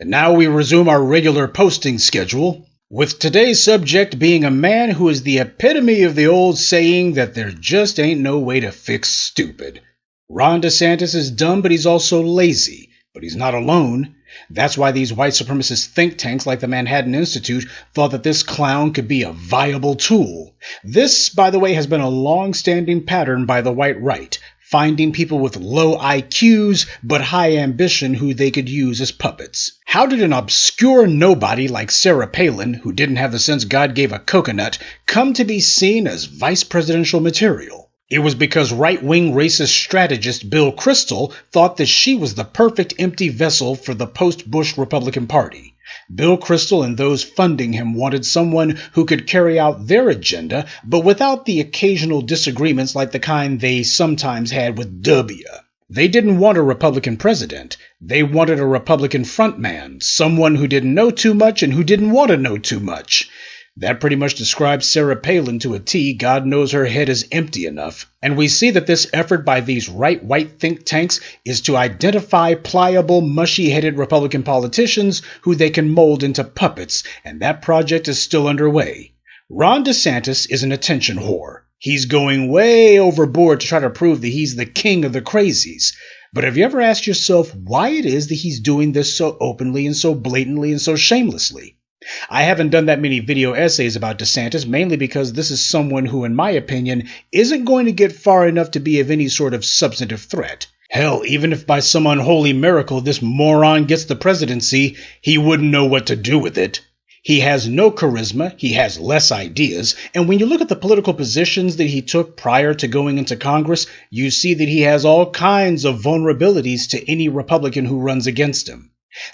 And now we resume our regular posting schedule, with today's subject being a man who is the epitome of the old saying that there just ain't no way to fix stupid. Ron DeSantis is dumb, but he's also lazy. But he's not alone. That's why these white supremacist think tanks like the Manhattan Institute thought that this clown could be a viable tool. This, by the way, has been a long-standing pattern by the white right, finding people with low IQs but high ambition who they could use as puppets. How did an obscure nobody like Sarah Palin, who didn't have the sense God gave a coconut, come to be seen as vice presidential material? It was because right-wing racist strategist Bill Kristol thought that she was the perfect empty vessel for the post-Bush Republican Party. Bill Kristol and those funding him wanted someone who could carry out their agenda, but without the occasional disagreements like the kind they sometimes had with W. They didn't want a Republican president. They wanted a Republican frontman, someone who didn't know too much and who didn't want to know too much. That pretty much describes Sarah Palin to a T. God knows her head is empty enough. And we see that this effort by these right-white think tanks is to identify pliable, mushy-headed Republican politicians who they can mold into puppets, and that project is still underway. Ron DeSantis is an attention whore. He's going way overboard to try to prove that he's the king of the crazies. But have you ever asked yourself why it is that he's doing this so openly and so blatantly and so shamelessly? I haven't done that many video essays about DeSantis, mainly because this is someone who, in my opinion, isn't going to get far enough to be of any sort of substantive threat. Hell, even if by some unholy miracle this moron gets the presidency, he wouldn't know what to do with it. He has no charisma, he has less ideas, and when you look at the political positions that he took prior to going into Congress, you see that he has all kinds of vulnerabilities to any Republican who runs against him.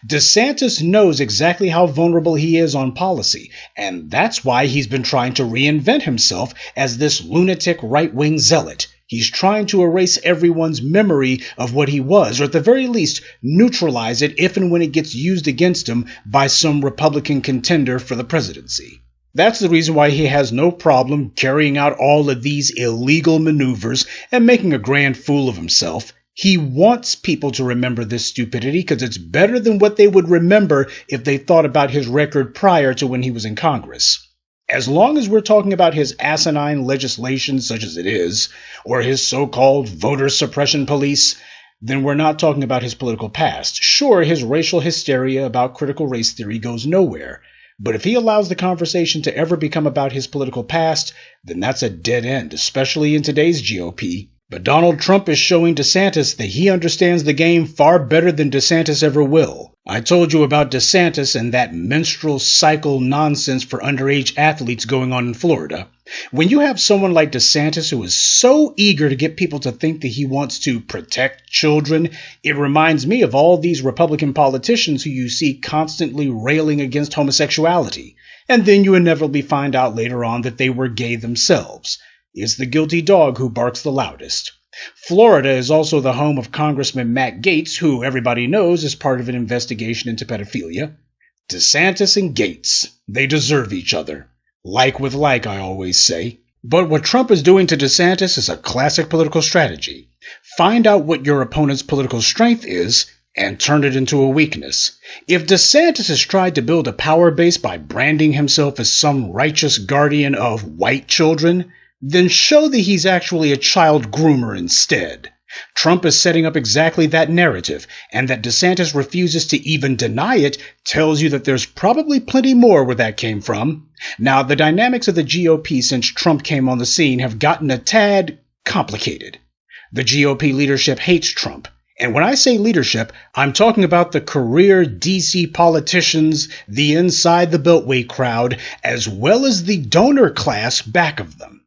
DeSantis knows exactly how vulnerable he is on policy, and that's why he's been trying to reinvent himself as this lunatic right-wing zealot. He's trying to erase everyone's memory of what he was, or at the very least, neutralize it if and when it gets used against him by some Republican contender for the presidency. That's the reason why he has no problem carrying out all of these illegal maneuvers and making a grand fool of himself. He wants people to remember this stupidity because it's better than what they would remember if they thought about his record prior to when he was in Congress. As long as we're talking about his asinine legislation such as it is, or his so-called voter suppression police, then we're not talking about his political past. Sure, his racial hysteria about critical race theory goes nowhere, but if he allows the conversation to ever become about his political past, then that's a dead end, especially in today's GOP. But Donald Trump is showing DeSantis that he understands the game far better than DeSantis ever will. I told you about DeSantis and that menstrual cycle nonsense for underage athletes going on in Florida. When you have someone like DeSantis who is so eager to get people to think that he wants to protect children, it reminds me of all these Republican politicians who you see constantly railing against homosexuality, and then you inevitably find out later on that they were gay themselves. It's the guilty dog who barks the loudest. Florida is also the home of Congressman Matt Gaetz, who everybody knows is part of an investigation into pedophilia. DeSantis and Gaetz, they deserve each other. Like with like, I always say. But what Trump is doing to DeSantis is a classic political strategy. Find out what your opponent's political strength is and turn it into a weakness. If DeSantis has tried to build a power base by branding himself as some righteous guardian of white children, then show that he's actually a child groomer instead. Trump is setting up exactly that narrative, and that DeSantis refuses to even deny it tells you that there's probably plenty more where that came from. Now, the dynamics of the GOP since Trump came on the scene have gotten a tad complicated. The GOP leadership hates Trump. And when I say leadership, I'm talking about the career DC politicians, the inside the Beltway crowd, as well as the donor class back of them.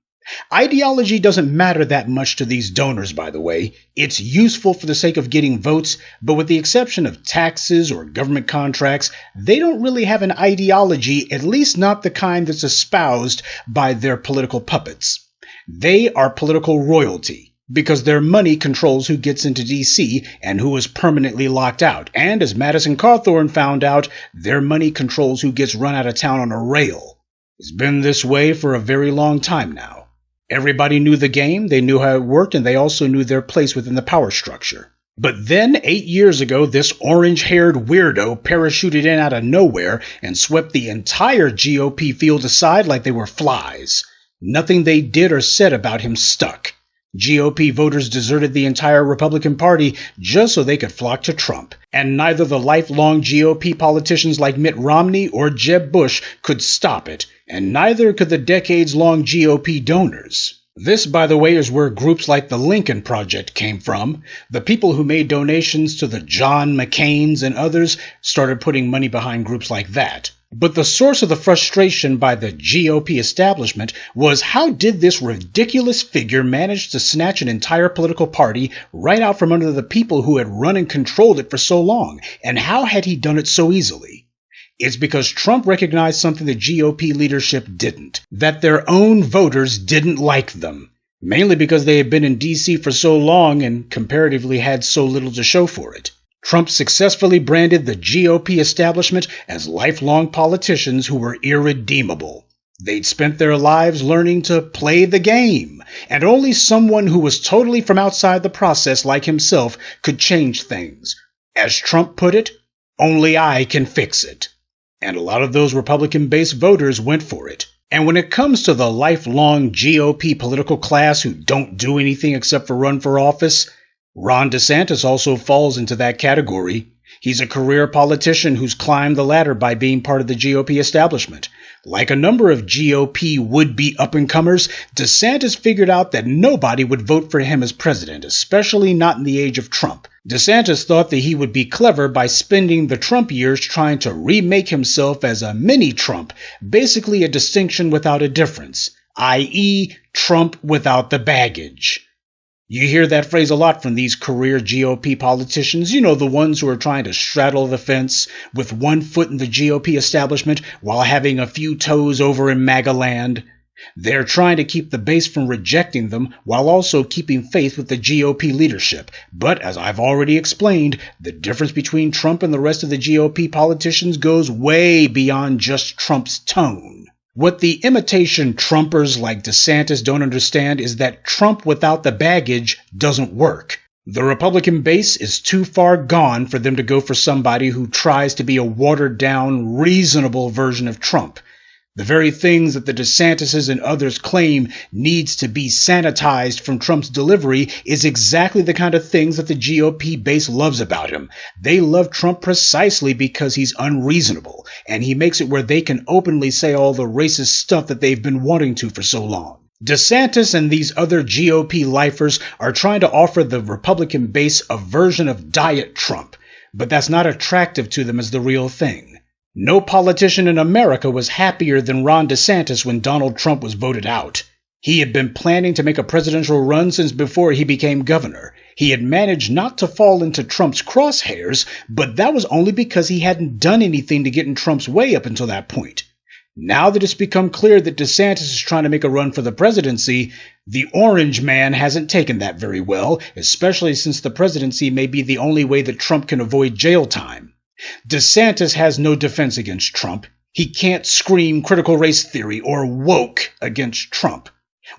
Ideology doesn't matter that much to these donors, by the way. It's useful for the sake of getting votes, but with the exception of taxes or government contracts, they don't really have an ideology, at least not the kind that's espoused by their political puppets. They are political royalty, because their money controls who gets into D.C. and who is permanently locked out. And as Madison Cawthorn found out, their money controls who gets run out of town on a rail. It's been this way for a very long time now. Everybody knew the game, they knew how it worked, and they also knew their place within the power structure. But then, 8 years ago, this orange-haired weirdo parachuted in out of nowhere and swept the entire GOP field aside like they were flies. Nothing they did or said about him stuck. GOP voters deserted the entire Republican Party just so they could flock to Trump. And neither the lifelong GOP politicians like Mitt Romney or Jeb Bush could stop it, and neither could the decades-long GOP donors. This, by the way, is where groups like the Lincoln Project came from. The people who made donations to the John McCains and others started putting money behind groups like that. But the source of the frustration by the GOP establishment was, how did this ridiculous figure manage to snatch an entire political party right out from under the people who had run and controlled it for so long? And how had he done it so easily? It's because Trump recognized something the GOP leadership didn't, that their own voters didn't like them, mainly because they had been in D.C. for so long and comparatively had so little to show for it. Trump successfully branded the GOP establishment as lifelong politicians who were irredeemable. They'd spent their lives learning to play the game, and only someone who was totally from outside the process like himself could change things. As Trump put it, only I can fix it. And a lot of those Republican-based voters went for it. And when it comes to the lifelong GOP political class who don't do anything except for run for office, Ron DeSantis also falls into that category. He's a career politician who's climbed the ladder by being part of the GOP establishment. Like a number of GOP would-be up-and-comers, DeSantis figured out that nobody would vote for him as president, especially not in the age of Trump. DeSantis thought that he would be clever by spending the Trump years trying to remake himself as a mini-Trump, basically a distinction without a difference, i.e., Trump without the baggage. You hear that phrase a lot from these career GOP politicians, you know, the ones who are trying to straddle the fence with one foot in the GOP establishment while having a few toes over in MAGA land. They're trying to keep the base from rejecting them while also keeping faith with the GOP leadership. But as I've already explained, the difference between Trump and the rest of the GOP politicians goes way beyond just Trump's tone. What the imitation Trumpers like DeSantis don't understand is that Trump without the baggage doesn't work. The Republican base is too far gone for them to go for somebody who tries to be a watered-down, reasonable version of Trump. The very things that the DeSantises and others claim needs to be sanitized from Trump's delivery is exactly the kind of things that the GOP base loves about him. They love Trump precisely because he's unreasonable, and he makes it where they can openly say all the racist stuff that they've been wanting to for so long. DeSantis and these other GOP lifers are trying to offer the Republican base a version of Diet Trump, but that's not attractive to them as the real thing. No politician in America was happier than Ron DeSantis when Donald Trump was voted out. He had been planning to make a presidential run since before he became governor. He had managed not to fall into Trump's crosshairs, but that was only because he hadn't done anything to get in Trump's way up until that point. Now that it's become clear that DeSantis is trying to make a run for the presidency, the orange man hasn't taken that very well, especially since the presidency may be the only way that Trump can avoid jail time. DeSantis has no defense against Trump. He can't scream critical race theory or woke against Trump.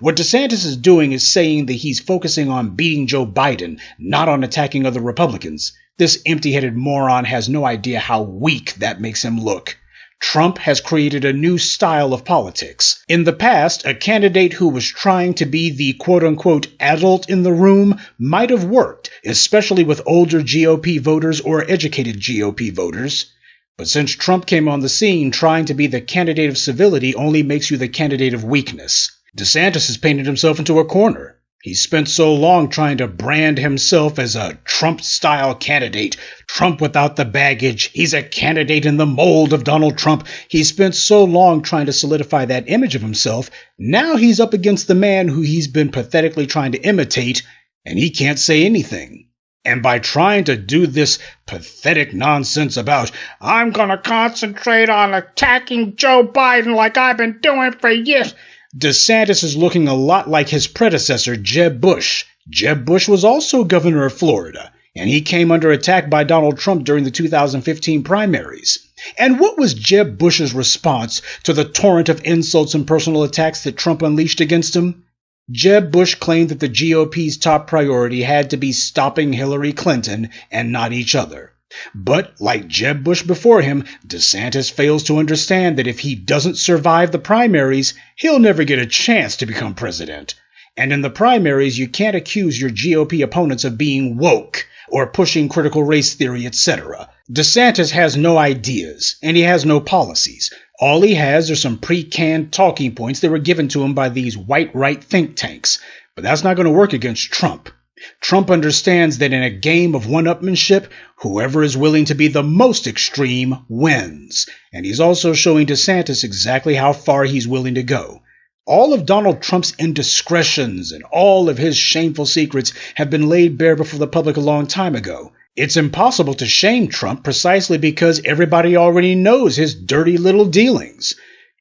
What DeSantis is doing is saying that he's focusing on beating Joe Biden, not on attacking other Republicans. This empty-headed moron has no idea how weak that makes him look. Trump has created a new style of politics. In the past, a candidate who was trying to be the quote-unquote adult in the room might have worked, especially with older GOP voters or educated GOP voters. But since Trump came on the scene, trying to be the candidate of civility only makes you the candidate of weakness. DeSantis has painted himself into a corner. He spent so long trying to brand himself as a Trump-style candidate, Trump without the baggage. He's a candidate in the mold of Donald Trump. He spent so long trying to solidify that image of himself. Now he's up against the man who he's been pathetically trying to imitate, and he can't say anything. And by trying to do this pathetic nonsense about, I'm going to concentrate on attacking Joe Biden like I've been doing for years, DeSantis is looking a lot like his predecessor, Jeb Bush. Jeb Bush was also governor of Florida, and he came under attack by Donald Trump during the 2015 primaries. And what was Jeb Bush's response to the torrent of insults and personal attacks that Trump unleashed against him? Jeb Bush claimed that the GOP's top priority had to be stopping Hillary Clinton and not each other. But, like Jeb Bush before him, DeSantis fails to understand that if he doesn't survive the primaries, he'll never get a chance to become president. And in the primaries, you can't accuse your GOP opponents of being woke or pushing critical race theory, etc. DeSantis has no ideas, and he has no policies. All he has are some pre-canned talking points that were given to him by these white-right think tanks. But that's not going to work against Trump. Trump understands that in a game of one-upmanship, whoever is willing to be the most extreme wins. And he's also showing DeSantis exactly how far he's willing to go. All of Donald Trump's indiscretions and all of his shameful secrets have been laid bare before the public a long time ago. It's impossible to shame Trump precisely because everybody already knows his dirty little dealings.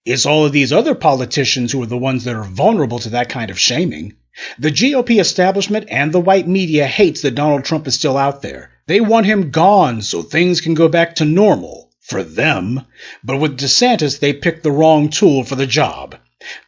It's all of these other politicians who are the ones that are vulnerable to that kind of shaming. The GOP establishment and the white media hates that Donald Trump is still out there. They want him gone so things can go back to normal, for them. But with DeSantis, they picked the wrong tool for the job.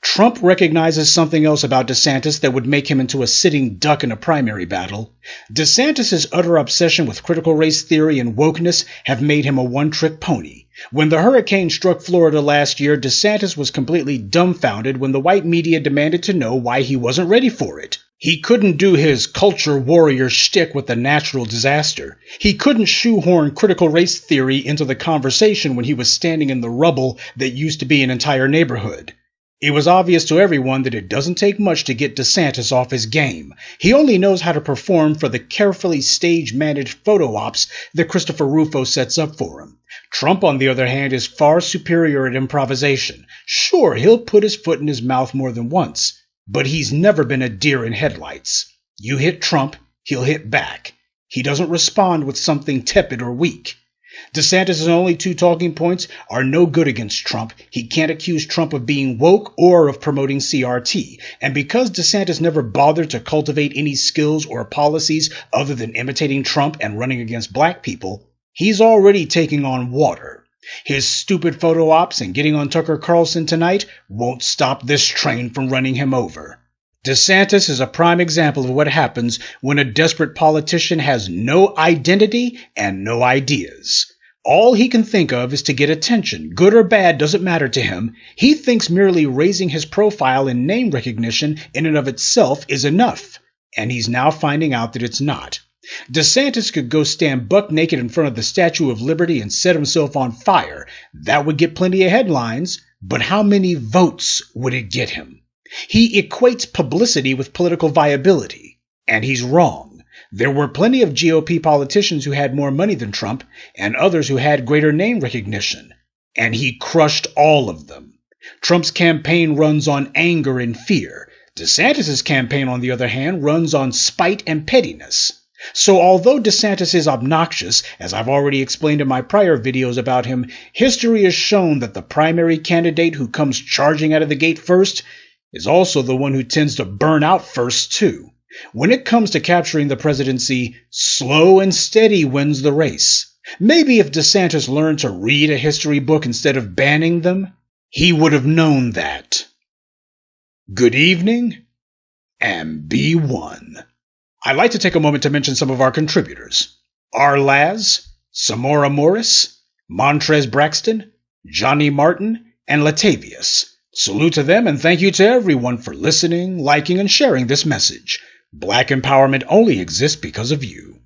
Trump recognizes something else about DeSantis that would make him into a sitting duck in a primary battle. DeSantis' utter obsession with critical race theory and wokeness have made him a one-trick pony. When the hurricane struck Florida last year, DeSantis was completely dumbfounded when the white media demanded to know why he wasn't ready for it. He couldn't do his culture warrior shtick with the natural disaster. He couldn't shoehorn critical race theory into the conversation when he was standing in the rubble that used to be an entire neighborhood. It was obvious to everyone that it doesn't take much to get DeSantis off his game. He only knows how to perform for the carefully stage-managed photo ops that Christopher Rufo sets up for him. Trump, on the other hand, is far superior at improvisation. Sure, he'll put his foot in his mouth more than once, but he's never been a deer in headlights. You hit Trump, he'll hit back. He doesn't respond with something tepid or weak. DeSantis' only two talking points are no good against Trump. He can't accuse Trump of being woke or of promoting CRT. And because DeSantis never bothered to cultivate any skills or policies other than imitating Trump and running against black people, he's already taking on water. His stupid photo ops and getting on Tucker Carlson tonight won't stop this train from running him over. DeSantis is a prime example of what happens when a desperate politician has no identity and no ideas. All he can think of is to get attention. Good or bad doesn't matter to him. He thinks merely raising his profile and name recognition in and of itself is enough. And he's now finding out that it's not. DeSantis could go stand buck naked in front of the Statue of Liberty and set himself on fire. That would get plenty of headlines, but how many votes would it get him? He equates publicity with political viability, and he's wrong. There were plenty of GOP politicians who had more money than Trump, and others who had greater name recognition, and he crushed all of them. Trump's campaign runs on anger and fear. DeSantis' campaign, on the other hand, runs on spite and pettiness. So although DeSantis is obnoxious, as I've already explained in my prior videos about him, history has shown that the primary candidate who comes charging out of the gate first is also the one who tends to burn out first, too. When it comes to capturing the presidency, slow and steady wins the race. Maybe if DeSantis learned to read a history book instead of banning them, he would have known that. Good evening, and be one. I'd like to take a moment to mention some of our contributors. R. Laz, Samora Morris, Montrez Braxton, Johnny Martin, and Latavius. Salute to them and thank you to everyone for listening, liking, and sharing this message. Black empowerment only exists because of you.